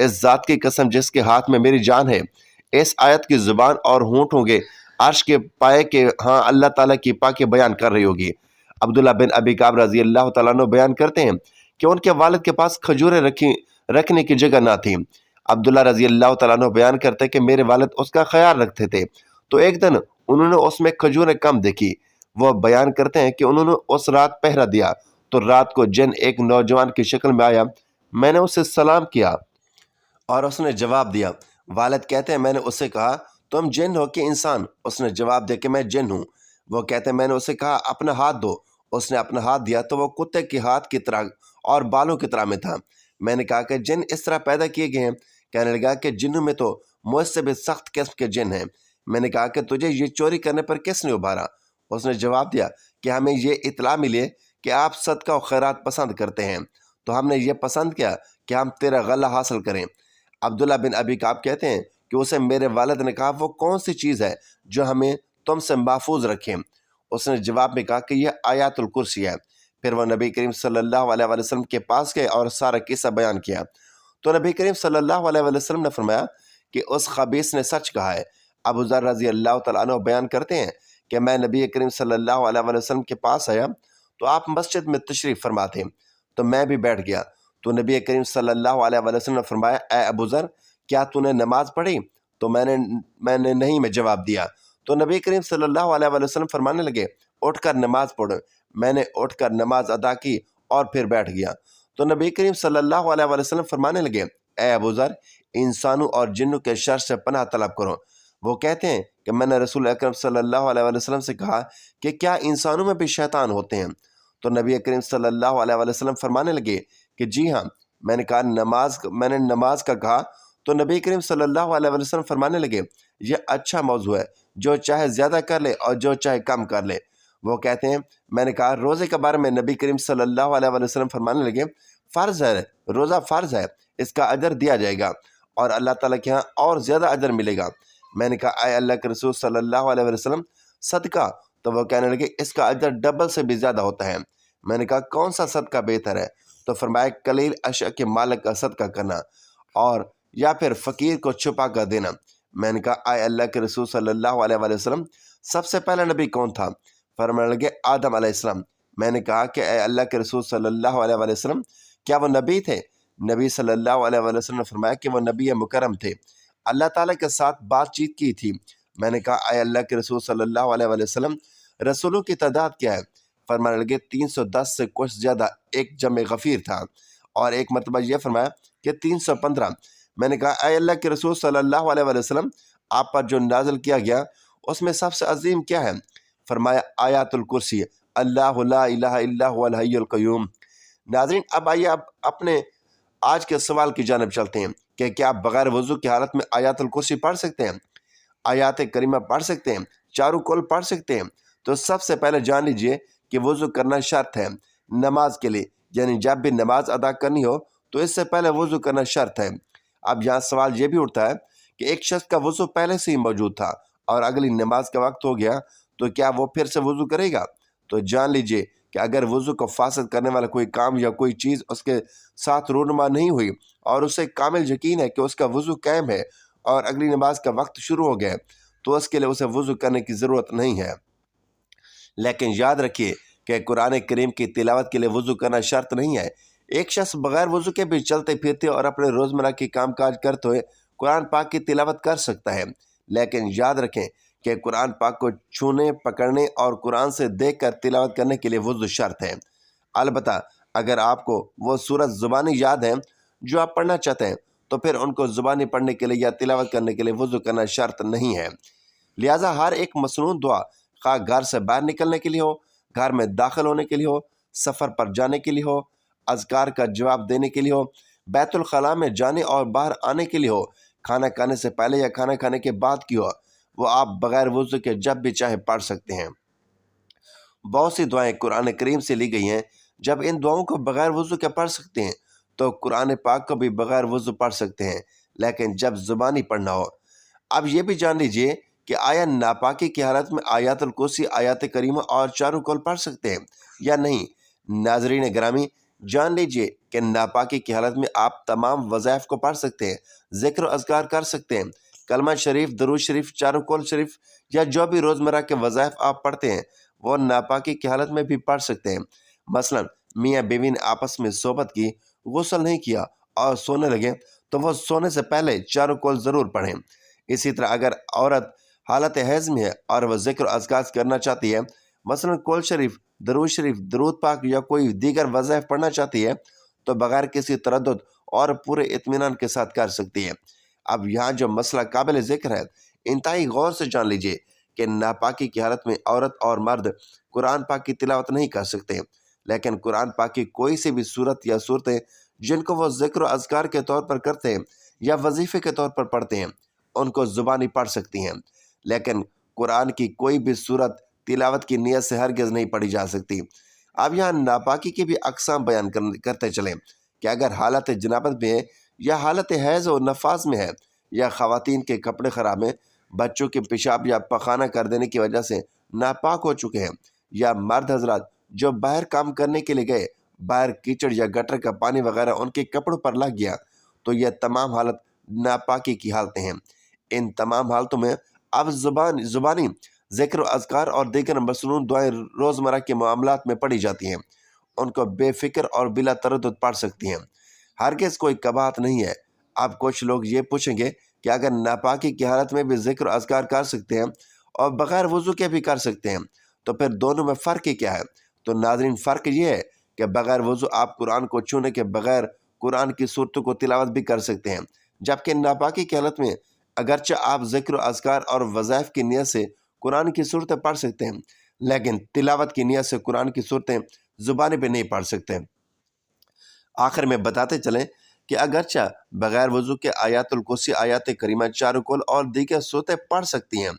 اس ذات کی قسم جس کے ہاتھ میں میری جان ہے، اس آیت کی زبان اور ہونٹ ہوں گے عرش کے پائے کے ہاں اللہ تعالیٰ کی پاکی بیان کر رہی ہوگی۔ عبداللہ بن ابی کعب رضی اللہ تعالیٰ عنہ بیان کرتے ہیں کہ ان کے والد کے پاس کھجوریں رکھنے کی جگہ نہ تھی۔ عبداللہ رضی اللہ تعالیٰ عنہ بیان کرتے کہ میرے والد اس کا خیال رکھتے تھے، تو ایک دن انہوں نے اس میں کھجوریں کم دیکھی۔ وہ بیان کرتے ہیں کہ انہوں نے اس رات پہرا دیا تو رات کو جن ایک نوجوان کی شکل میں آیا، میں نے اسے سلام کیا اور اس نے جواب دیا۔ والد کہتے ہیں میں نے اسے کہا تم جن ہو کہ انسان؟ اس نے جواب دیا کہ میں جن ہوں۔ وہ کہتے ہیں میں نے اسے کہا اپنا ہاتھ دو۔ اس نے اپنا ہاتھ دیا تو وہ کتے کے ہاتھ کی طرح اور بالوں کی طرح میں تھا۔ میں نے کہا کہ جن اس طرح پیدا کیے گئے ہیں؟ کہنے لگا کہ جنوں میں تو مجھ سے بھی سخت قسم کے جن ہیں۔ میں نے کہا کہ تجھے یہ چوری کرنے پر کس نے ابھارا؟ اس نے جواب دیا کہ ہمیں یہ اطلاع ملی کہ آپ صدقہ و خیرات پسند کرتے ہیں، تو ہم نے یہ پسند کیا کہ ہم تیرا غلہ حاصل کریں۔ عبداللہ بن ابی کعب کہتے ہیں کہ اسے میرے والد نے کہا وہ کون سی چیز ہے جو ہمیں تم سے محفوظ رکھیں؟ اس نے جواب میں کہا کہ یہ آیات الکرسی ہے۔ پھر وہ نبی کریم صلی اللہ علیہ وسلم کے پاس گئے اور سارا قصہ بیان کیا، تو نبی کریم صلی اللہ علیہ وسلم نے فرمایا کہ اس خبیث نے سچ کہا ہے۔ ابو ذر رضی اللہ تعالیٰ عنہ بیان کرتے ہیں کہ میں نبی کریم صلی اللہ علیہ وسلم کے پاس آیا تو آپ مسجد میں تشریف فرما تھے، تو میں بھی بیٹھ گیا، تو نبی کریم صلی اللہ علیہ وسلم نے فرمایا اے ابو ذر کیا تو نے نماز پڑھی؟ تو میں نے نہیں میں جواب دیا، تو نبی کریم صلی اللہ علیہ وسلم فرمانے لگے اٹھ کر نماز پڑھو۔ میں نے اٹھ کر نماز ادا کی اور پھر بیٹھ گیا، تو نبی کریم صلی اللہ علیہ وسلم فرمانے لگے اے ابو ذر انسانوں اور جنوں کے شر سے پناہ طلب کرو۔ وہ کہتے ہیں کہ میں نے رسول اکرم صلی اللہ علیہ وسلم سے کہا کہ کیا انسانوں میں بھی شیطان ہوتے ہیں؟ تو نبی کریم صلی اللہ علیہ وسلم فرمانے لگے کہ جی ہاں۔ میں نے نماز کا کہا تو نبی کریم صلی اللہ علیہ وسلم فرمانے لگے یہ اچھا موضوع ہے، جو چاہے زیادہ کر لے اور جو چاہے کم کر لے۔ وہ کہتے ہیں میں نے کہا روزے کے بارے میں؟ نبی کریم صلی اللہ علیہ وسلم فرمانے لگے فرض ہے، روزہ فرض ہے، اس کا اجر دیا جائے گا اور اللہ تعالیٰ کے ہاں اور زیادہ اجر ملے گا۔ میں نے کہا اے اللہ کے رسول صلی اللہ علیہ وسلم صدقہ؟ تو وہ کہنے لگے اس کا اجر ڈبل سے بھی زیادہ ہوتا ہے۔ میں نے کہا کون سا صدقہ بہتر ہے؟ تو فرمایا قلیل اشیاء کے مالک کا صدقہ کرنا اور یا پھر فقیر کو چھپا کر دینا۔ میں نے کہا اے اللہ کے رسول صلی اللہ علیہ وسلم سب سے پہلا نبی کون تھا؟ فرمانے لگے آدم علیہ السلام۔ میں نے کہا کہ اے اللہ کے رسول صلی اللہ علیہ وسلم کیا وہ نبی تھے؟ نبی صلی اللہ علیہ وسلم نے فرمایا کہ وہ نبی مکرم تھے، اللہ تعالیٰ کے ساتھ بات چیت کی تھی۔ میں نے کہا اے اللہ کے رسول صلی اللہ علیہ وسلم رسولوں کی تعداد کیا ہے؟ فرمانے لگے 310 سے کچھ زیادہ، ایک جمع غفیر تھا، اور ایک مرتبہ یہ فرمایا کہ 315۔ میں نے کہا اے اللہ کے رسول صلی اللہ علیہ وسلم آپ پر جو نازل کیا گیا اس میں سب سے عظیم کیا ہے؟ فرمایا آیات الکرسی، اللہ لا الہ الا هو الحی القیوم۔ ناظرین اب آئیے اپنے آج کے سوال کی جانب چلتے ہیں کہ کیا آپ بغیر وضو کی حالت میں آیات الکرسی پڑھ سکتے ہیں؟ آیات کریمہ پڑھ سکتے ہیں؟ چاروں کل پڑھ سکتے ہیں؟ تو سب سے پہلے جان لیجئے کہ وضو کرنا شرط ہے نماز کے لیے، یعنی جب بھی نماز ادا کرنی ہو تو اس سے پہلے وضو کرنا شرط ہے۔ اب یہاں سوال یہ بھی اٹھتا ہے کہ ایک شخص کا وضو پہلے سے ہی موجود تھا اور اگلی نماز کا وقت ہو گیا تو کیا وہ پھر سے وضو کرے گا؟ تو جان لیجئے کہ اگر وضو کو فاسد کرنے والا کوئی کام یا کوئی چیز اس کے ساتھ رونما نہیں ہوئی اور اسے کامل یقین ہے کہ اس کا وضو قائم ہے اور اگلی نماز کا وقت شروع ہو گیا تو اس کے لیے اسے وضو کرنے کی ضرورت نہیں ہے۔ لیکن یاد رکھیے کہ قرآن کریم کی تلاوت کے لیے وضو کرنا شرط نہیں ہے۔ ایک شخص بغیر وضو کے بھی چلتے پھرتے اور اپنے روزمرہ کے کام کاج کرتے ہوئے قرآن پاک کی تلاوت کر سکتا ہے، لیکن یاد رکھیں کہ قرآن پاک کو چھونے، پکڑنے اور قرآن سے دیکھ کر تلاوت کرنے کے لیے وضو شرط ہے۔ البتہ اگر آپ کو وہ سورت زبانی یاد ہیں جو آپ پڑھنا چاہتے ہیں تو پھر ان کو زبانی پڑھنے کے لیے یا تلاوت کرنے کے لیے وضو کرنا شرط نہیں ہے۔ لہٰذا ہر ایک مسنون دعا، خواہ گھر سے باہر نکلنے کے لیے ہو، گھر میں داخل ہونے کے لیے ہو، سفر پر جانے کے لیے ہو، اذکار کا جواب دینے کے لیے ہو، بیت الخلاء میں جانے اور باہر آنے کے لیے ہو، کھانا کھانے سے پہلے یا کھانا کھانے کے بعد کی ہو، وہ آپ بغیر وضو کے جب بھی چاہے پڑھ سکتے ہیں۔ بہت سی دعائیں قرآن کریم سے لی گئی ہیں، جب ان دعاؤں کو بغیر وضو کے پڑھ سکتے ہیں تو قرآن پاک کو بھی بغیر وضو پڑھ سکتے ہیں، لیکن جب زبانی پڑھنا ہو۔ اب یہ بھی جان لیجئے کہ آیا ناپاکی کی حالت میں آیات الکرسی، آیات کریمہ اور چاروں کل پڑھ سکتے ہیں یا نہیں؟ ناظرین گرامی، جان لیجئے کہ ناپاکی کی حالت میں آپ تمام وظائف کو پڑھ سکتے ہیں، ذکر و اذکار کر سکتے ہیں، کلمہ شریف، درود شریف، چاروں کول شریف یا جو بھی روزمرہ کے وظائف آپ پڑھتے ہیں وہ ناپاکی کی حالت میں بھی پڑھ سکتے ہیں۔ مثلا میاں بیوی نے آپس میں صحبت کی، غسل نہیں کیا اور سونے لگے تو وہ سونے سے پہلے چاروں کول ضرور پڑھیں۔ اسی طرح اگر عورت حالت حیض میں ہے اور وہ ذکر و اذکار کرنا چاہتی ہے، مثلا کول شریف، درود پاک یا کوئی دیگر وظائف پڑھنا چاہتی ہے تو بغیر کسی تردد اور پورے اطمینان کے ساتھ کر سکتی ہے۔ اب یہاں جو مسئلہ قابل ذکر ہے، انتہائی غور سے جان لیجئے کہ ناپاکی کی حالت میں عورت اور مرد قرآن پاک کی تلاوت نہیں کر سکتے، لیکن قرآن پاک کی کوئی سی بھی صورت یا صورتیں جن کو وہ ذکر و اذکار کے طور پر کرتے ہیں یا وظیفے کے طور پر پڑھتے ہیں ان کو زبانی پڑھ سکتی ہیں، لیکن قرآن کی کوئی بھی صورت تلاوت کی نیت سے ہرگز نہیں پڑھی جا سکتی۔ اب یہاں ناپاکی کی بھی اقسام بیان کرتے چلیں کہ اگر حالت جنابت میں ہے یا حالت حیض و نفاس میں ہے یا خواتین کے کپڑے خراب ہیں، بچوں کے پیشاب یا پخانہ کر دینے کی وجہ سے ناپاک ہو چکے ہیں، یا مرد حضرات جو باہر کام کرنے کے لیے گئے، باہر کیچڑ یا گٹر کا پانی وغیرہ ان کے کپڑوں پر لگ گیا تو یہ تمام حالت ناپاکی کی حالتیں ہیں۔ ان تمام حالتوں میں اب زبانی ذکر و اذکار اور دیگر مصنون دعائیں روزمرہ کے معاملات میں پڑھی جاتی ہیں، ان کو بے فکر اور بلا تردد پڑھ سکتی ہیں، ہرگز کوئی کباہت نہیں ہے۔ اب کچھ لوگ یہ پوچھیں گے کہ اگر ناپاکی کی حالت میں بھی ذکر و اذکار کر سکتے ہیں اور بغیر وضو کے بھی کر سکتے ہیں تو پھر دونوں میں فرق کیا ہے؟ تو ناظرین، فرق یہ ہے کہ بغیر وضو آپ قرآن کو چھونے کے بغیر قرآن کی صورتوں کو تلاوت بھی کر سکتے ہیں، جبکہ ناپاکی کی حالت میں اگرچہ آپ ذکر و اذکار اور وظائف کی نیت سے قرآن کی صورتیں پڑھ سکتے ہیں، لیکن تلاوت کی نیت سے قرآن کی صورتیں زبانی پہ نہیں پڑھ سکتے۔ آخر میں بتاتے چلیں کہ اگرچہ بغیر وضو کے آیات الکرسی، آیات کریمہ، چاروں کول اور دیگر صورتیں پڑھ سکتی ہیں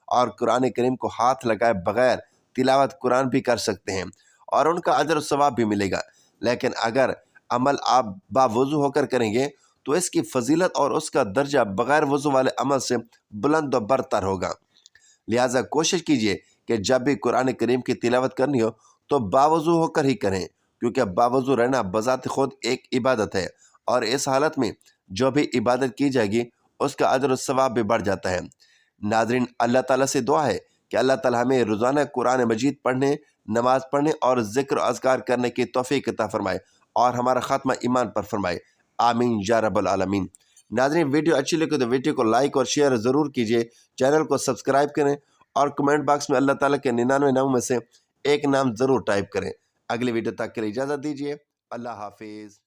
اور قرآن کریم کو ہاتھ لگائے بغیر تلاوت قرآن بھی کر سکتے ہیں اور ان کا اجر و ثواب بھی ملے گا، لیکن اگر عمل آپ باوضو ہو کر کریں گے تو اس کی فضیلت اور اس کا درجہ بغیر وضو والے عمل سے بلند و برتر ہوگا۔ لہٰذا کوشش کیجئے کہ جب بھی قرآن کریم کی تلاوت کرنی ہو تو باوضو ہو کر ہی کریں، کیونکہ باوضو رہنا بذات خود ایک عبادت ہے اور اس حالت میں جو بھی عبادت کی جائے گی اس کا اجر و ثواب بھی بڑھ جاتا ہے۔ ناظرین، اللہ تعالیٰ سے دعا ہے کہ اللہ تعالیٰ ہمیں روزانہ قرآن مجید پڑھنے، نماز پڑھنے اور ذکر و اذکار کرنے کی توفیق عطا فرمائے اور ہمارا خاتمہ ایمان پر فرمائے، آمین یا رب العالمین۔ ناظرین، ویڈیو اچھی لگے تو ویڈیو کو لائک اور شیئر ضرور کیجیے، چینل کو سبسکرائب کریں اور کمنٹ باکس میں اللہ تعالیٰ کے 99 ناموں میں سے ایک نام ضرور ٹائپ کریں۔ اگلی ویڈیو تک کے لیے اجازت دیجیے، اللہ حافظ۔